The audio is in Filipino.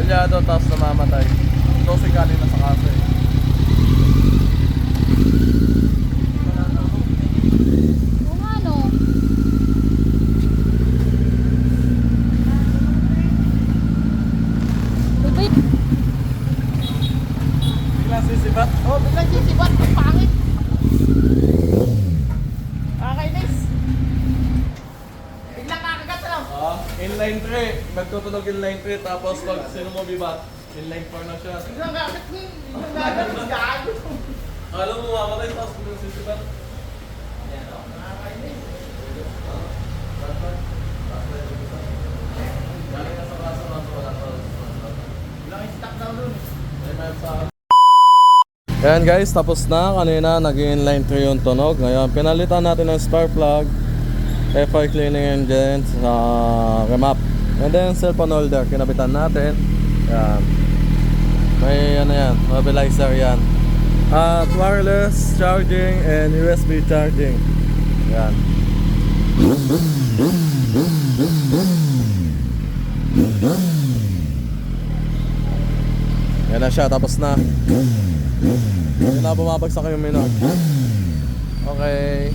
Palyado tapos namamatay. Ito si galing na sa kaso eh. Oo nga no. Lubid. Biglang sisibat. Oh, biglang sisibat. Ang pangit. Nakakainis. Biglang kakagat na lang. Inline 3. Nagtutunog inline 3 tapos pag sino mo bibat, inline 4 na siya. Biglang kakagat niya. Biglang kakagat. Gago. Alam mo mamatay tapos biglang sisibat. Nakakainis. Galing na sa kaso wala pa. Biglang stuck daw dun. Ayan guys, tapos na. Kanina nag-inline 3 yung tunog. Ngayon, pinalitan natin ng spark plug, FI cleaning engine sa remap. And then cellphone holder, kinabitan natin. Ayan. May ano yan, mobilizer yan. At wireless charging and USB charging. Ayan. Yan na siya, tapos na. Yun na, bumabagsak yung minor. Okay.